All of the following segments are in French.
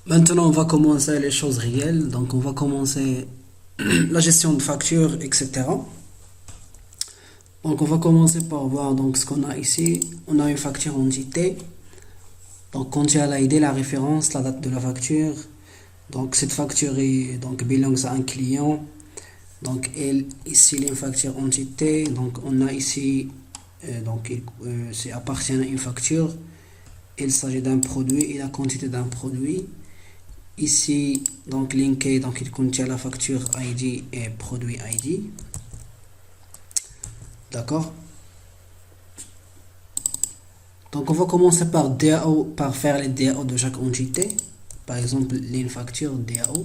Maintenant, on va commencer les choses réelles. Donc, on va commencer la gestion de factures, etc. Donc, on va commencer par voir donc ce qu'on a ici. On a une facture entité. Donc, contient l'ID, la référence, la date de la facture. Donc, cette facture est donc belongs à un client. Donc, elle, ici, une facture entité. Donc, on a ici, c'est appartient à une facture. Il s'agit d'un produit et la quantité d'un produit. Ici, donc linké, donc il contient la facture ID et produit ID. D'accord. Donc on va commencer par DAO, par faire les DAO de chaque entité. Par exemple, ligne facture DAO.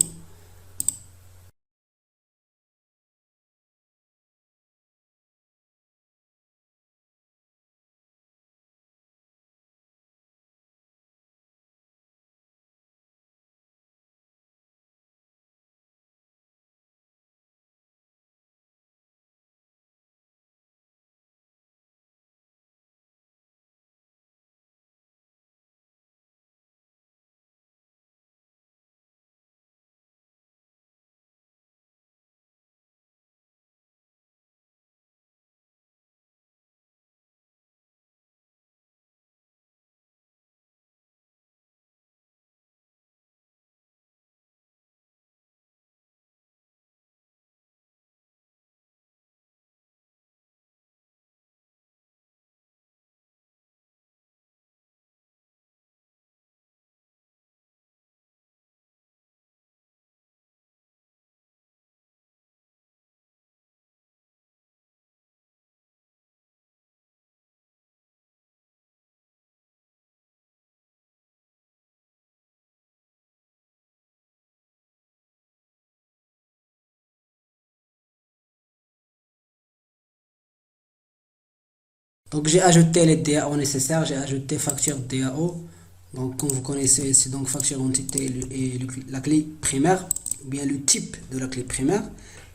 Donc j'ai ajouté les DAO nécessaires, j'ai ajouté facture DAO. Donc comme vous connaissez, c'est donc facture entité et la clé primaire, ou bien le type de la clé primaire.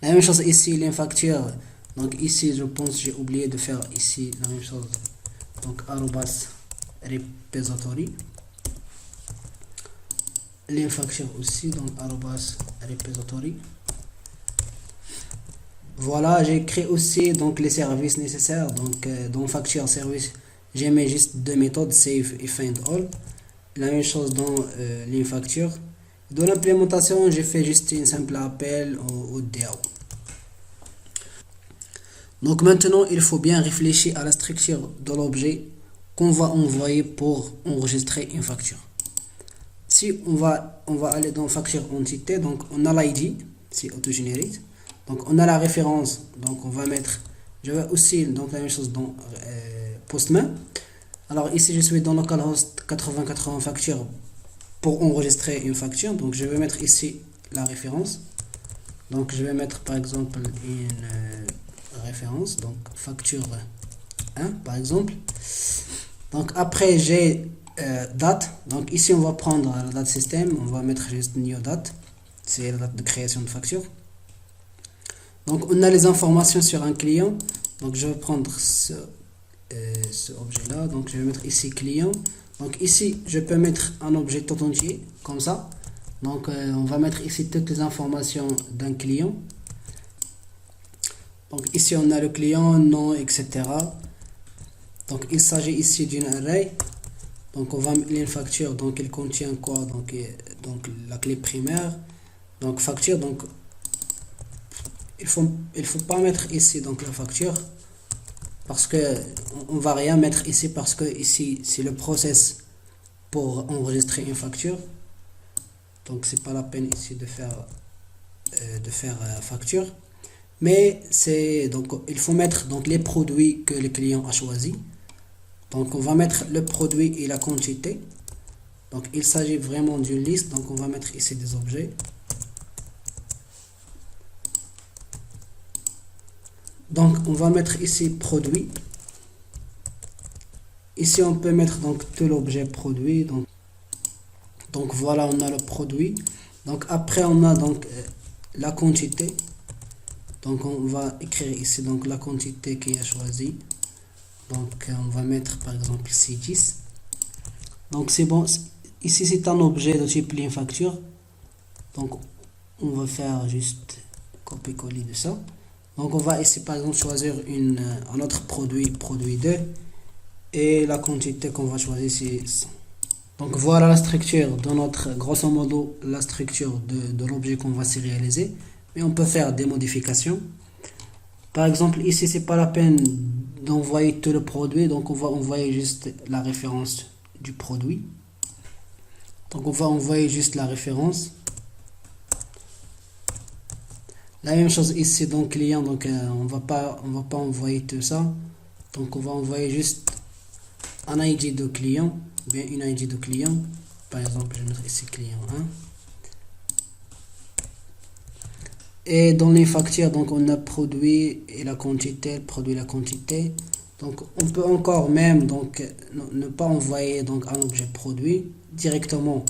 La même chose ici, les factures. Donc ici, je pense j'ai oublié de faire ici la même chose. Donc arrobas repository. Les factures aussi, donc arrobas repository. Voilà, j'ai créé aussi donc les services nécessaires. Donc dans facture service, j'ai mis juste deux méthodes, save et find all. La même chose dans les factures. Dans l'implémentation, j'ai fait juste un simple appel au DAO. Donc maintenant, il faut bien réfléchir à la structure de l'objet qu'on va envoyer pour enregistrer une facture. Si on va aller dans facture entité, donc on a l'ID, c'est autogénéré. Donc on a la référence, donc on va mettre, je vais aussi donc la même chose dans Postman. Alors ici je suis dans localhost 8080 facture pour enregistrer une facture, donc je vais mettre ici la référence. Donc je vais mettre par exemple une référence, donc facture 1 par exemple. Donc après j'ai date, donc ici on va prendre la date système, on va mettre juste new date, c'est la date de création de facture. Donc on a les informations sur un client, donc je vais prendre ce objet là, donc je vais mettre ici client. Donc ici je peux mettre un objet tout entier comme ça. Donc on va mettre ici toutes les informations d'un client. Donc ici on a le client, nom, etc. Donc il s'agit ici d'une array. Donc on va mettre une facture, donc il contient quoi, donc la clé primaire. Donc facture, donc il faut pas mettre ici donc la facture parce que on va rien mettre ici parce que ici c'est le process pour enregistrer une facture. Donc c'est pas la peine ici de faire facture. Mais c'est donc il faut mettre donc les produits que le client a choisi. Donc on va mettre le produit et la quantité. Donc il s'agit vraiment d'une liste. Donc on va mettre ici des objets. Donc on va mettre ici produit. Ici on peut mettre donc tout l'objet produit. Donc voilà, on a le produit. Donc après on a donc la quantité. Donc on va écrire ici donc la quantité qui est choisie. Donc on va mettre par exemple ici 10. Donc c'est bon, Ici, c'est un objet de type ligne facture. Donc, on va faire juste copier-coller de ça. Donc, on va ici, par exemple, choisir un autre produit, produit 2. Et la quantité qu'on va choisir, c'est 100. Donc, voilà la structure de notre, grosso modo, la structure de l'objet qu'on va sérialiser. Mais on peut faire des modifications. Par exemple, ici, c'est pas la peine d'envoyer tout le produit. Donc, on va envoyer juste la référence du produit. Donc, on va envoyer juste la référence. La même chose ici, donc client, donc on va pas envoyer tout ça. Donc on va envoyer juste un ID de client, bien une ID de client. Par exemple, je vais mettre ici client 1. Et dans les factures, donc on a produit et la quantité, produit la quantité. Donc on peut encore même donc ne pas envoyer donc un objet produit directement.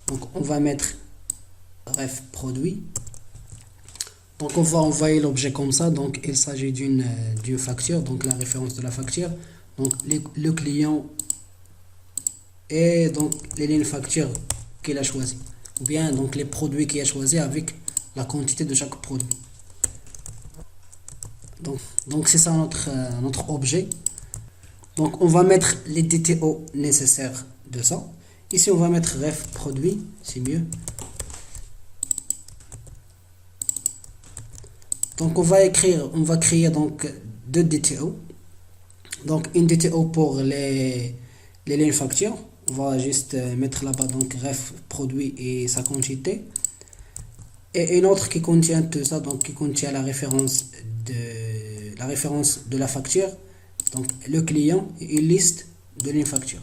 Donc on va mettre ref produit. Donc on va envoyer l'objet comme ça. Donc il s'agit d'une facture, donc la référence de la facture. Donc le client et donc les lignes facture qu'il a choisi. Ou bien donc les produits qu'il a choisi avec la quantité de chaque produit. Donc c'est ça notre objet. Donc on va mettre les DTO nécessaires de ça. Ici on va mettre ref produit, c'est mieux. Donc on va créer donc deux DTO. Donc une DTO pour les lignes facture. On va juste mettre là-bas donc ref produit et sa quantité. Et une autre qui contient tout ça, donc qui contient la référence de la facture. Donc le client et une liste de lignes facture.